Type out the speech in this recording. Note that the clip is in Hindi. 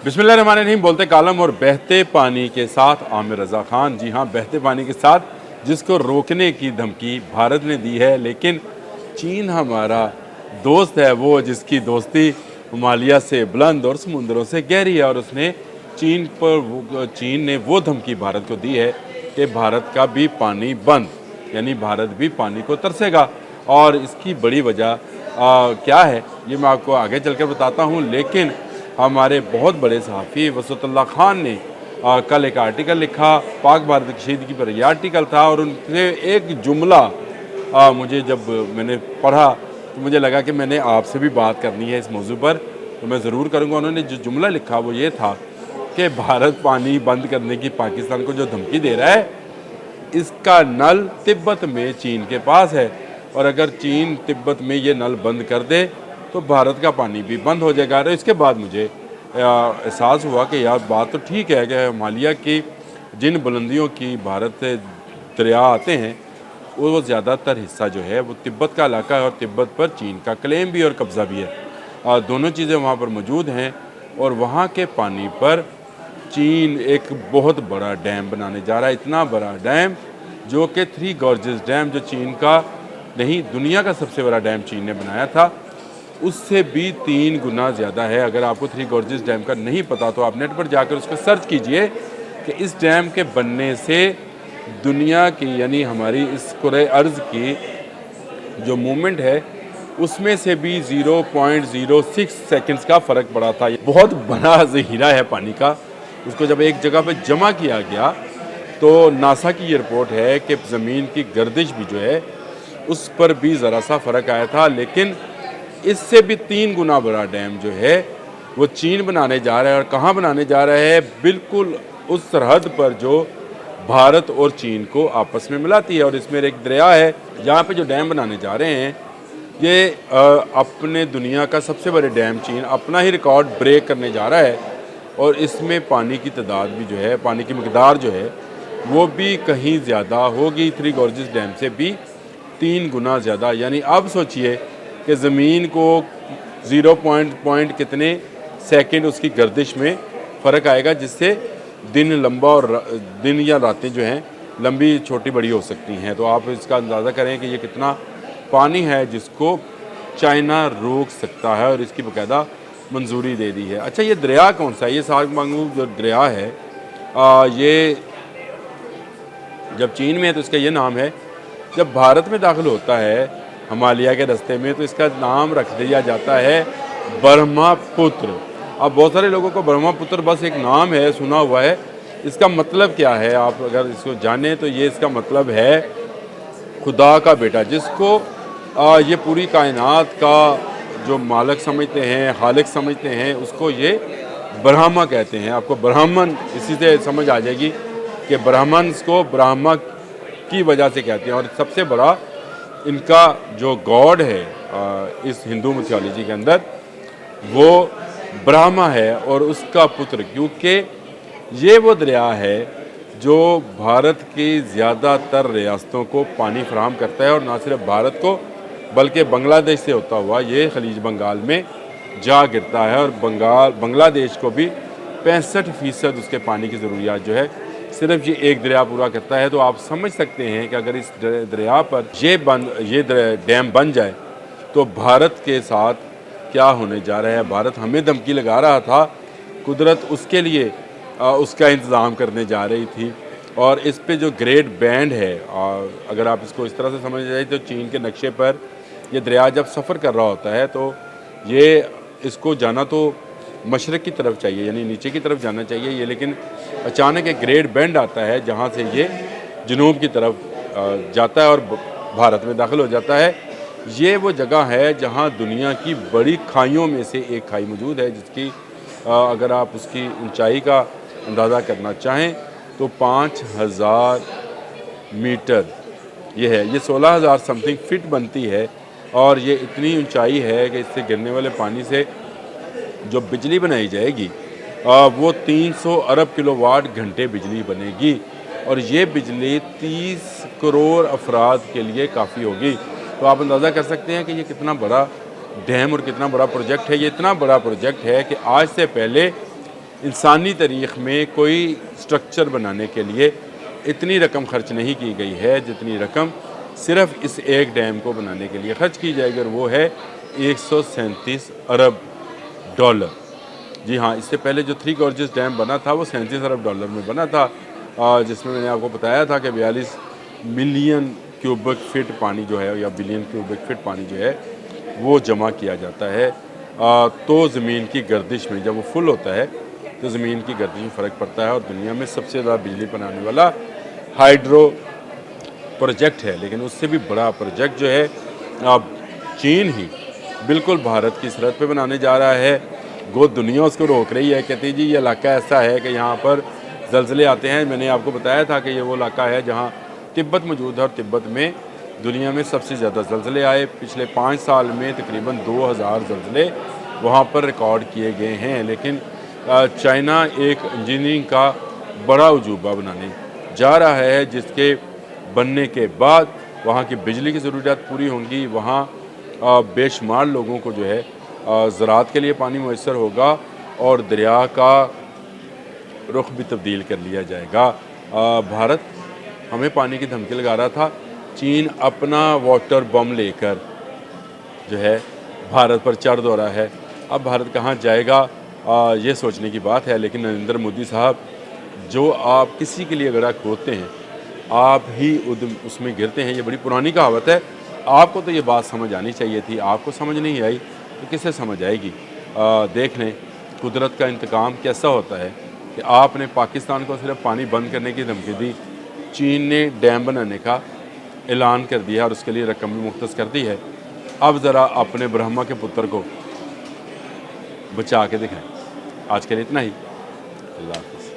बिस्मिल्लाहिर्रहमानिर्रहीम। बोलते कालम और बहते पानी के साथ आमिर रज़ा खान। जी हाँ, बहते पानी के साथ जिसको रोकने की धमकी भारत ने दी है, लेकिन चीन हमारा दोस्त है, वो जिसकी दोस्ती हिमालय से बुलंद और समुंदरों से गहरी है। और उसने चीन ने वो धमकी भारत को दी है कि भारत का भी पानी बंद, यानी भारत भी पानी को तरसेगा। और इसकी बड़ी वजह क्या है ये मैं आपको आगे चलकर बताता हूँ। लेकिन हमारे बहुत बड़े सहाफ़ी वसअतुल्लाह खान ने कल एक आर्टिकल लिखा, पाक भारत की कशीदगी पर यह आर्टिकल था। और उनसे एक जुमला मुझे जब मैंने पढ़ा तो मुझे लगा कि मैंने आपसे भी बात करनी है इस मौजू पर, तो मैं ज़रूर करूँगा। उन्होंने जो जुमला लिखा वो ये था कि भारत पानी बंद करने की पाकिस्तान को जो धमकी दे रहा है, इसका नल तिब्बत में चीन के पास है, और अगर चीन तिब्बत में ये नल बंद कर दे तो भारत का पानी भी बंद हो जाएगा। और इसके बाद मुझे एहसास हुआ कि यार बात तो ठीक है कि हिमालय की जिन बुलंदियों की भारत से दरिया आते हैं वो ज़्यादातर हिस्सा जो है वो तिब्बत का इलाका है, और तिब्बत पर चीन का क्लेम भी और कब्ज़ा भी है। दोनों चीज़ें वहाँ पर मौजूद हैं। और वहाँ के पानी पर चीन एक बहुत बड़ा डैम बनाने जा रहा है, इतना बड़ा डैम जो कि थ्री गॉर्जेस डैम, जो चीन का नहीं दुनिया का सबसे बड़ा डैम चीन ने बनाया था, उससे भी 3 गुना ज़्यादा है। अगर आपको थ्री गॉर्जेस डैम का नहीं पता तो आप नेट पर जाकर उसको सर्च कीजिए कि इस डैम के बनने से दुनिया की यानी हमारी इस कुरे अर्ज़ की जो मूवमेंट है उसमें से भी 0.06 सेकंड्स का फ़र्क पड़ा था। बहुत बड़ा ज़ख़ीरा है पानी का। उसको जब एक जगह पर जमा किया गया तो नासा की ये रिपोर्ट है कि ज़मीन की गर्दिश भी जो है उस पर भी ज़रा सा फ़र्क आया था। लेकिन इससे भी 3 गुना बड़ा डैम जो है वो चीन बनाने जा रहा है। और कहाँ बनाने जा रहा है? बिल्कुल उस सरहद पर जो भारत और चीन को आपस में मिलाती है। और इसमें एक दरिया है जहाँ पे जो डैम बनाने जा रहे हैं ये अपने दुनिया का सबसे बड़े डैम चीन अपना ही रिकॉर्ड ब्रेक करने जा रहा है। और इसमें पानी की तादाद भी जो है, पानी की मकदार जो है वो भी कहीं ज़्यादा होगी, थ्री गॉर्जेस डैम से भी 3 गुना ज़्यादा। यानी अब सोचिए कि ज़मीन को 0 पॉइंट कितने सेकंड उसकी गर्दिश में फ़र्क आएगा, जिससे दिन लंबा और दिन या रातें जो हैं लंबी छोटी बड़ी हो सकती हैं। तो आप इसका अंदाज़ा करें कि ये कितना पानी है जिसको चाइना रोक सकता है, और इसकी बाकायदा मंजूरी दे दी है। अच्छा, ये दरिया कौन सा है? ये सारमांगू जो दरिया है ये जब चीन में है तो इसका ये नाम है, जब भारत में दाखिल होता है हिमालय के रास्ते में तो इसका नाम रख दिया जाता है ब्रह्मपुत्र। अब बहुत सारे लोगों को ब्रह्मपुत्र बस एक नाम है, सुना हुआ है। इसका मतलब क्या है आप अगर इसको जानें तो ये इसका मतलब है खुदा का बेटा, जिसको ये पूरी कायनात का जो मालिक समझते हैं, खालिक समझते हैं, उसको ये ब्रह्मा कहते हैं। आपको ब्राह्मण इसी से समझ आ जाएगी कि ब्राह्मण को ब्रह्मा की वजह से कहते हैं। और सबसे बड़ा इनका जो गॉड है इस हिंदू मिथोलॉजी के अंदर वो ब्रह्मा है और उसका पुत्र, क्योंकि ये वो दरिया है जो भारत की ज़्यादातर रियासतों को पानी फराहम करता है। और ना सिर्फ भारत को बल्कि बांग्लादेश से होता हुआ ये खलीज बंगाल में जा गिरता है। और बांग्लादेश को भी 65% उसके पानी की ज़रूरियात जो है सिर्फ ये एक दरिया पूरा करता है। तो आप समझ सकते हैं कि अगर इस दरिया पर ये डैम बन जाए तो भारत के साथ क्या होने जा रहा है। भारत हमें धमकी लगा रहा था, कुदरत उसके लिए उसका इंतज़ाम करने जा रही थी। और इस पे जो ग्रेट बैंड है, अगर आप इसको इस तरह से समझ जाए तो चीन के नक्शे पर ये दरिया जब सफ़र कर रहा होता है तो ये इसको जाना तो मशरक़ की तरफ चाहिए, यानी नीचे की तरफ जाना चाहिए ये, लेकिन अचानक एक ग्रेट बैंड आता है जहाँ से ये जनूब की तरफ जाता है और भारत में दाखिल हो जाता है। ये वो जगह है जहाँ दुनिया की बड़ी खाइयों में से एक खाई मौजूद है, जिसकी अगर आप उसकी ऊंचाई का अंदाज़ा करना चाहें तो 5000 मीटर ये है। ये 16,000 समथिंग फिट बनती है। और ये इतनी ऊंचाई है कि इससे गिरने वाले पानी से जो बिजली बनाई जाएगी वो 300 अरब किलोवाट घंटे बिजली बनेगी। और ये बिजली 30 करोड़ अफराद के लिए काफ़ी होगी। तो आप अंदाज़ा कर सकते हैं कि ये कितना बड़ा डैम और कितना बड़ा प्रोजेक्ट है। ये इतना बड़ा प्रोजेक्ट है कि आज से पहले इंसानी तारीख़ में कोई स्ट्रक्चर बनाने के लिए इतनी रकम खर्च नहीं की गई है जितनी रकम सिर्फ इस एक डैम को बनाने के लिए खर्च की जाएगी, और वो है 137 अरब डॉलर। जी हाँ, इससे पहले जो थ्री गॉर्जेस डैम बना था वो 37 अरब डॉलर में बना था, जिसमें मैंने आपको बताया था कि 42 मिलियन क्यूबिक फीट पानी जो है, या बिलियन क्यूबिक फीट पानी जो है वो जमा किया जाता है। तो ज़मीन की गर्दिश में जब वो फुल होता है तो ज़मीन की गर्दिश में फ़र्क पड़ता है, और दुनिया में सबसे ज़्यादा बिजली बनाने वाला हाइड्रो प्रोजेक्ट है। लेकिन उससे भी बड़ा प्रोजेक्ट जो है अब चीन ही बिल्कुल भारत की सरहद पे बनाने जा रहा है। गो दुनिया उसको रोक रही है, कहती है जी ये इलाका ऐसा है कि यहाँ पर ज़लज़ले आते हैं। मैंने आपको बताया था कि ये वो इलाका है जहाँ तिब्बत मौजूद है, और तिब्बत में दुनिया में सबसे ज़्यादा ज़लज़ले आए। पिछले 5 साल में तकरीबन 2000 ज़लज़ले वहाँ पर रिकॉर्ड किए गए हैं। लेकिन चाइना एक इंजीनियरिंग का बड़ा अजूबा बनाने जा रहा है, जिसके बनने के बाद वहाँ की बिजली की ज़रूरियात पूरी होंगी, वहाँ बेशुमार लोगों को जो है ज़राअत के लिए पानी मैसर होगा, और दरिया का रुख भी तब्दील कर लिया जाएगा। भारत हमें पानी की धमकी लगा रहा था, चीन अपना वाटर बम लेकर जो है भारत पर चढ़ दौड़ा है। अब भारत कहाँ जाएगा ये सोचने की बात है। लेकिन नरेंद्र मोदी साहब, जो आप किसी के लिए अगर आप खोदते हैं आप ही उसमें गिरते हैं, ये बड़ी पुरानी कहावत है। आपको तो ये बात समझ आनी चाहिए थी, आपको समझ नहीं आई तो किसे समझ आएगी। देख लें कुदरत का इंतकाम कैसा होता है कि आपने पाकिस्तान को सिर्फ पानी बंद करने की धमकी दी, चीन ने डैम बनाने का ऐलान कर दिया और उसके लिए रकम भी मुख्तस कर दी है। अब ज़रा अपने ब्रह्मा के पुत्र को बचा के दिखाएं। आज के लिए इतना ही। अल्लाह हाफ़िज़।